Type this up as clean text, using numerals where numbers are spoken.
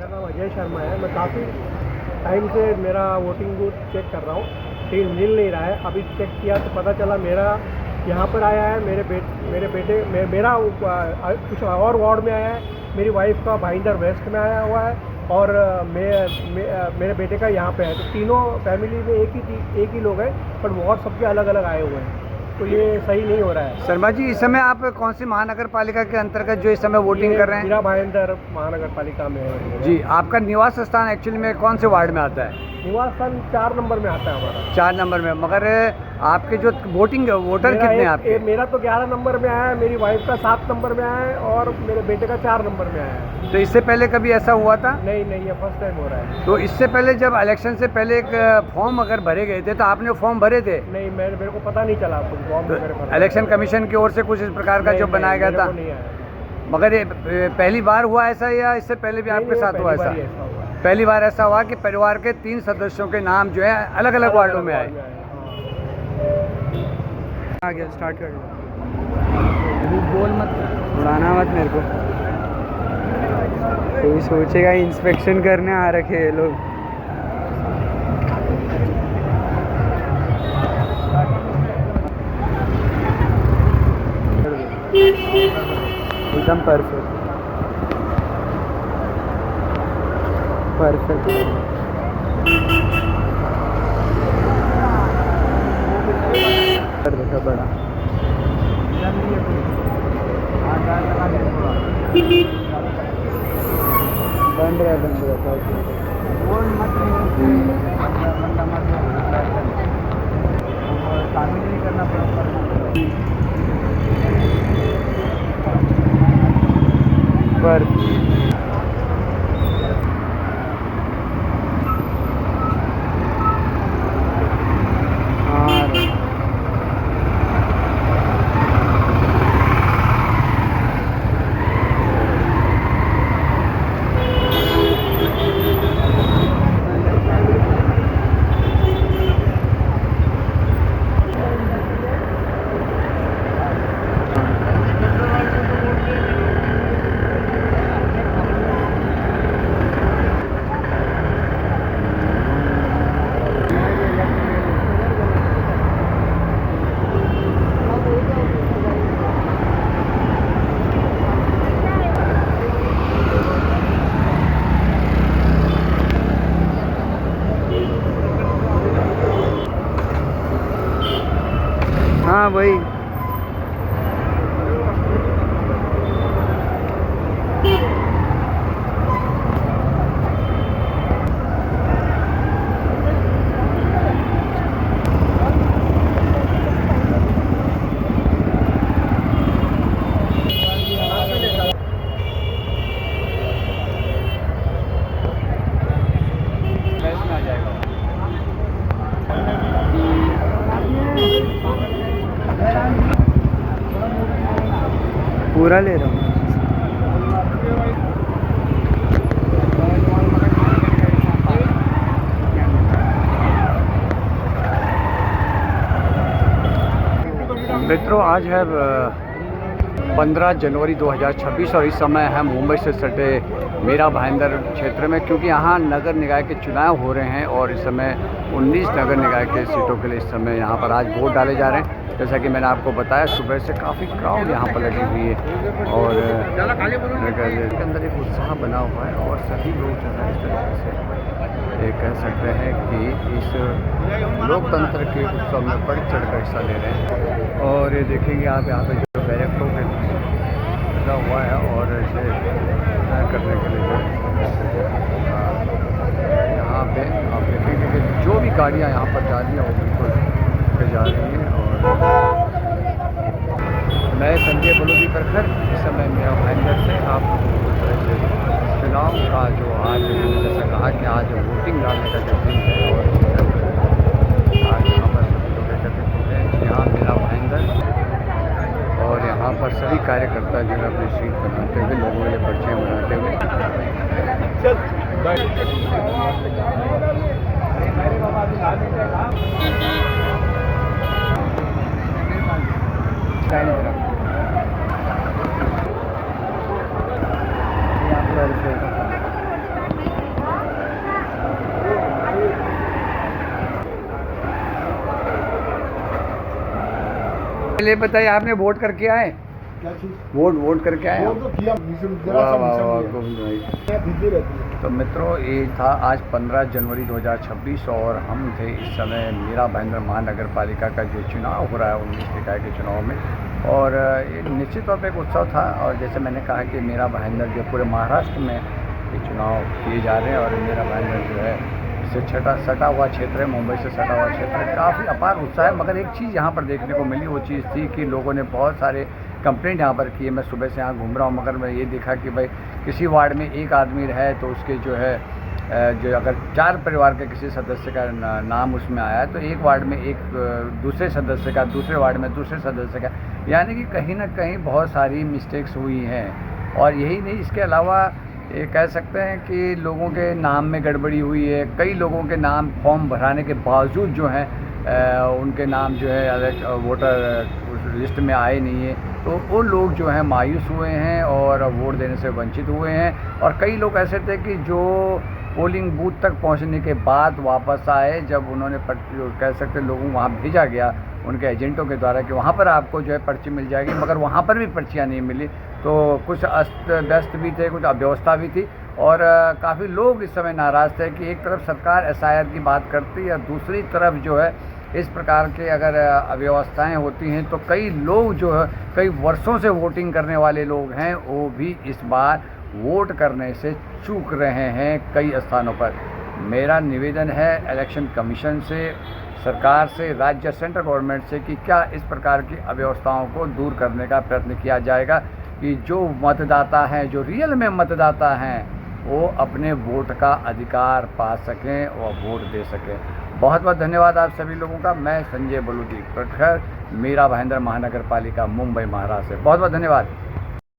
मेरा नाम अजय शर्मा है। मैं काफ़ी टाइम से मेरा वोटिंग बूथ चेक कर रहा हूँ, लेकिन मिल नहीं रहा है। अभी चेक किया तो पता चला मेरा यहाँ पर आया है, मेरे बेटे मेरा कुछ और वार्ड में आया है, मेरी वाइफ का भाईंदर वेस्ट में आया हुआ है, और मेरे बेटे का यहाँ पे है। तो तीनों फैमिली में एक ही लोग हैं, पर वार्ड सबके अलग अलग आए हुए हैं, तो ये सही नहीं हो रहा है। शर्मा जी, इस समय आप कौन सी महानगर पालिका के अंतर्गत जो इस समय वोटिंग कर रहे हैं? मीरा भाईंदर महानगर पालिका में है। जी, आपका निवास स्थान एक्चुअली में कौन से वार्ड में आता है? निवास स्थान 4 नंबर में आता है हमारा। 4 नंबर में। मगर आपके जो वोटर कितने आपके? मेरा तो 11 नंबर में आया है, मेरी वाइफ का 7 नंबर में आया है, और मेरे बेटे का 4 नंबर में आया है। तो इससे पहले कभी ऐसा हुआ था? नहीं, ये फर्स्ट टाइम हो रहा है। तो इससे पहले जब इलेक्शन से पहले एक फॉर्म अगर भरे गए थे तो आपने फॉर्म भरे थे? नहीं, मेरे को पता नहीं चला कुछ फॉर्म वगैरह भरा। इलेक्शन कमिशन की ओर से कुछ इस प्रकार का जो बनाया गया था? नहीं आया। मगर ये पहली बार हुआ ऐसा, या इससे पहले भी आपके साथ हुआ ऐसा? पहली बार ऐसा हुआ कि परिवार के 3 सदस्यों के नाम जो है अलग अलग वार्डों में आए। आगे स्टार्ट कर बोल मत, उड़ाना मत मेरे को। कोई सोचेगा इंस्पेक्शन करने आ रखे हैं लोग। एकदम परफेक्ट कर देखा बड़ा बन रहा शामिल नहीं करना पर हाँ भाई, पूरा ले रहा हूँ। मित्रों, आज है 15 जनवरी 2026 और इस समय है मुंबई से सटे मीरा भाईंदर क्षेत्र में, क्योंकि यहाँ नगर निकाय के चुनाव हो रहे हैं और इस समय 19 नगर निकाय के सीटों के लिए इस समय यहाँ पर आज वोट डाले जा रहे हैं। जैसा कि मैंने आपको बताया, सुबह से काफ़ी क्राउड यहाँ पर लगी हुई है और के अंदर एक उत्साह बना हुआ है और सभी लोग जो है इस तरीके से ये कह सकते हैं कि इस लोकतंत्र के उत्सव में बढ़ चढ़ कर हिस्सा ले रहे हैं। और ये देखेंगे आप यहाँ पे जो बैरिकेडों के लगा हुआ है और इसे करने के लिए यहाँ पे आप देखेंगे कि जो भी गाड़ियाँ यहाँ पर जा रही हैं वो बिल्कुल जा रही हैं। और मैं संजय बलोदी प्रखर, इस समय मेरा भाईंदर से आप चुनाव का जो आज जैसा कहा कि आज वोटिंग डालने का जो दिन है और आज यहाँ पर सभी लोग एकत्रित होते हैं। यहाँ मेरा भाईंदर और यहाँ पर सभी कार्यकर्ता जो है अपनी सीट बनाते हुए लोगों के पर्चे बनाते हुए पहले बताइए, आपने वोट करके आए? क्या चीज़? वोट करके आए? वोट तो किया, वाह वाह वाह, गोविंद भाई। भिजती रहती है। तो मित्रों, ये था आज 15 जनवरी 2026 और हम थे इस समय मीरा भाईंदर महानगर पालिका का जो चुनाव हो रहा है 19 निकाय के चुनाव में। और ये निश्चित तौर पे एक उत्सव था। और जैसे मैंने कहा कि मीरा भाईंदर जो पूरे महाराष्ट्र में ये चुनाव किए जा रहे हैं, और मीरा भाईंदर जो है इससे सटा हुआ क्षेत्र है, मुंबई से सटा हुआ क्षेत्र है, काफ़ी अपार उत्साह है। मगर एक चीज़ यहाँ पर देखने को मिली, वो चीज़ थी कि लोगों ने बहुत सारे कंप्लेंट यहाँ पर किए। मैं सुबह से यहाँ घूम रहा हूँ, मगर मैं ये देखा कि भाई किसी वार्ड में एक आदमी है तो उसके जो है जो अगर 4 परिवार के किसी सदस्य का नाम उसमें आया है, तो एक वार्ड में एक दूसरे सदस्य का, दूसरे वार्ड में दूसरे सदस्य का, यानी कि कहीं ना कहीं बहुत सारी मिस्टेक्स हुई हैं। और यही नहीं, इसके अलावा ये कह सकते हैं कि लोगों के नाम में गड़बड़ी हुई है। कई लोगों के नाम फॉर्म भराने के बावजूद जो हैं उनके नाम जो है वोटर लिस्ट में आए नहीं है, तो वो लोग जो हैं मायूस हुए हैं और वोट देने से वंचित हुए हैं। और कई लोग ऐसे थे कि जो पोलिंग बूथ तक पहुंचने के बाद वापस आए, जब उन्होंने कह सकते लोगों को वहाँ भेजा गया उनके एजेंटों के द्वारा कि वहाँ पर आपको जो है पर्ची मिल जाएगी, मगर वहाँ पर भी पर्चियाँ नहीं मिली। तो कुछ अस्त व्यस्त भी थे, कुछ अव्यवस्था भी थी, और काफ़ी लोग इस समय नाराज़ थे कि एक तरफ सरकार एसआईआर की बात करती है और दूसरी तरफ जो है इस प्रकार के अगर अव्यवस्थाएं होती हैं तो कई लोग जो है, कई वर्षों से वोटिंग करने वाले लोग हैं, वो भी इस बार वोट करने से चूक रहे हैं कई स्थानों पर। मेरा निवेदन है इलेक्शन कमीशन से, सरकार से, राज्य सेंट्रल गवर्नमेंट से कि क्या इस प्रकार की अव्यवस्थाओं को दूर करने का प्रयत्न किया जाएगा कि जो मतदाता हैं, जो रियल में मतदाता हैं, वो अपने वोट का अधिकार पा सकें और वोट दे सकें। बहुत बहुत धन्यवाद आप सभी लोगों का। मैं संजय बलूटी, प्रखर मीरा भाईंदर महानगर पालिका, मुंबई, महाराष्ट्र से। बहुत बहुत धन्यवाद।